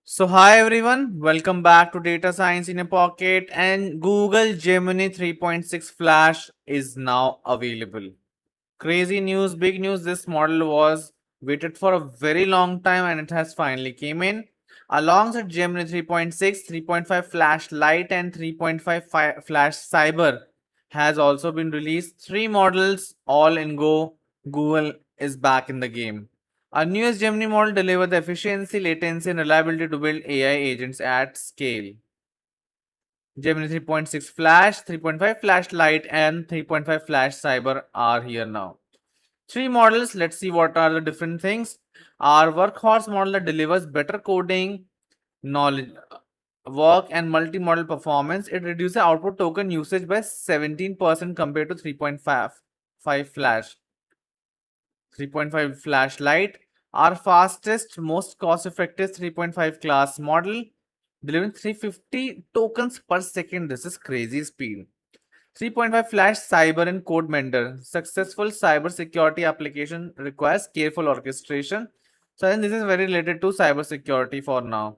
So hi everyone, welcome back to Data Science in a Pocket, and Google Gemini 3.6 Flash is now available. Crazy news, big news, this model was waited for a very long time and it has finally came in. Alongside Gemini 3.6, 3.5 Flash-Lite and 3.5 Flash Cyber has also been released. Three models all in go. Google is back in the game. Our newest Gemini model delivers the efficiency, latency, and reliability to build AI agents at scale. Gemini 3.6 Flash, 3.5 Flash-Lite, and 3.5 Flash Cyber are here now. Three models, let's see what are the different things. Our workhorse model that delivers better coding, knowledge, work, and multi-model performance. It reduces output token usage by 17% compared to 3.5 Flash. 3.5 Flash-Lite, our fastest, most cost-effective 3.5 class model, delivering 350 tokens per second. This is crazy speed. 3.5 Flash Cyber and Code Mender. Successful cyber security application requires careful orchestration. So I think this is very related to cyber security for now.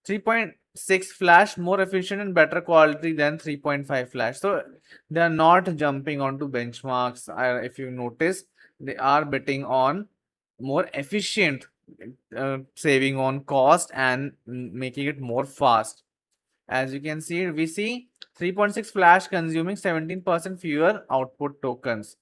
3.6 Flash more efficient and better quality than 3.5 Flash. So they are not jumping onto benchmarks. If you notice, they are betting on more efficient, saving on cost and making it more fast. As you can see, we see 3.6 Flash consuming 17% fewer output tokens.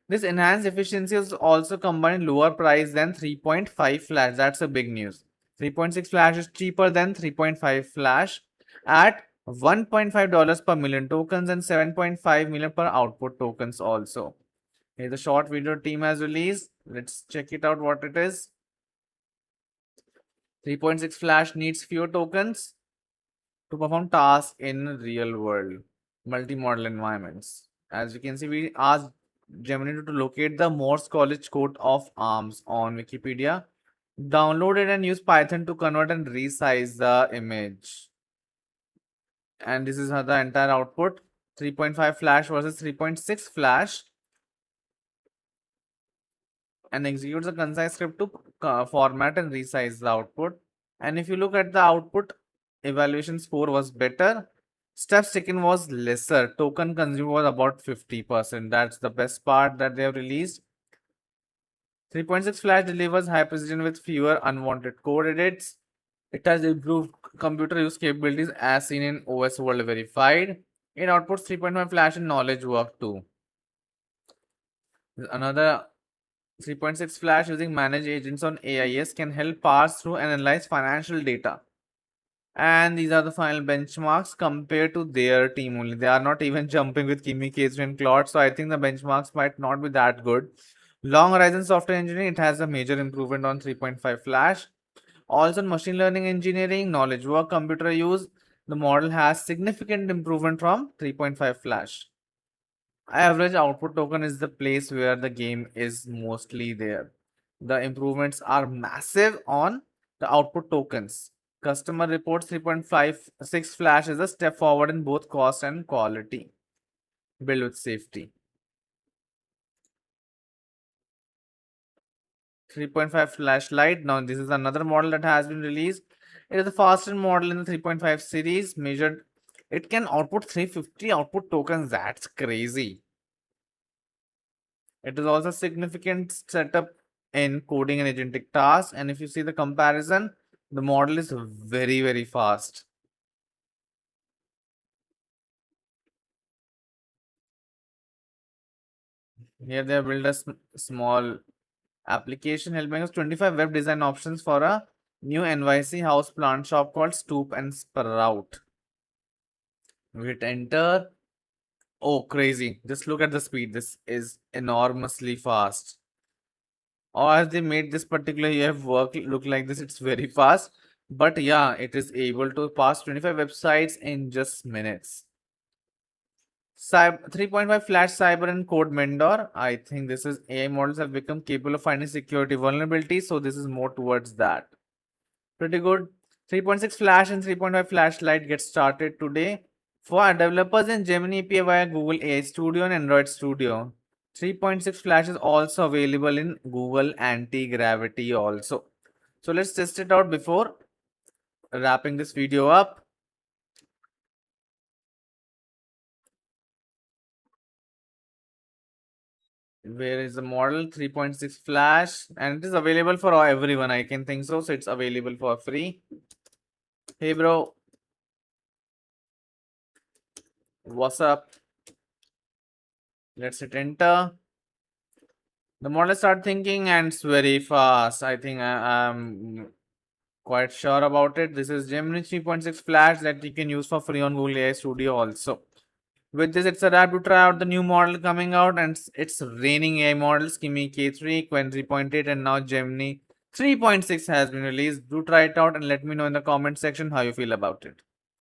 This enhanced efficiency is also combined lower price than 3.5 Flash. That's a big news. 3.6 Flash is cheaper than 3.5 Flash at $1.5 per million tokens and 7.5 million per output tokens also. Here the short video team has released. Let's check it out what it is. 3.6 Flash needs fewer tokens to perform tasks in real world multi-model environments. As you can see, we asked Gemini to locate the Morse College code of arms on Wikipedia, download it and use Python to convert and resize the image. And this is how the entire output. 3.5 Flash versus 3.6 Flash, and executes a concise script to format and resize the output. And if you look at the output, evaluation score was better. Steps taken was lesser. Token consumed was about 50%. That's the best part that they have released. 3.6 Flash delivers high precision with fewer unwanted code edits. It has improved computer use capabilities as seen in OS World Verified. It outputs 3.5 Flash and knowledge work too. Another 3.6 Flash using managed agents on AIS can help parse through and analyze financial data. And these are the final benchmarks compared to their team only. They are not even jumping with Kimi, K3 and Claude. So I think the benchmarks might not be that good. Long Horizon Software Engineering, it has a major improvement on 3.5 Flash. Also in machine learning engineering, knowledge work, computer use, the model has significant improvement from 3.5 Flash. Average output token is the place where the game is mostly there. The improvements are massive on the output tokens. Customer reports 3.56 Flash is a step forward in both cost and quality. Build with safety. 3.5 Flash-Lite. Now this is another model that has been released. It is the fastest model in the 3.5 series. Measured, it can output 350 output tokens. That's crazy. It is also a significant setup in coding and agentic tasks. And if you see the comparison, the model is very, very fast. Here they have built a small application helping us 25 web design options for a new NYC house plant shop called Stoop and Sprout. We hit enter. Oh, crazy. Just look at the speed. This is enormously fast. Or as they made this particular EF work look like this, it's very fast. But yeah, it is able to pass 25 websites in just minutes. 3.5 Flash Cyber and Code Mentor. I think this is AI models have become capable of finding security vulnerabilities. So this is more towards that. Pretty good. 3.6 Flash and 3.5 Flash-Lite get started today. For developers in Gemini API via Google AI Studio and Android Studio. 3.6 Flash is also available in Google Anti-Gravity also. So let's test it out before wrapping this video up. Where is the model? 3.6 Flash, and it is available for everyone. I can think so. So it's available for free. Hey, bro. What's up? Let's hit enter. The model start thinking and it's very fast. I think I'm quite sure about it. This is Gemini 3.6 Flash that you can use for free on Google AI Studio also. With this, it's a wrap to try out the new model coming out, and it's raining AI models, Kimi K3, Quen 3.8, and now Gemini 3.6 has been released. Do try it out and let me know in the comment section how you feel about it.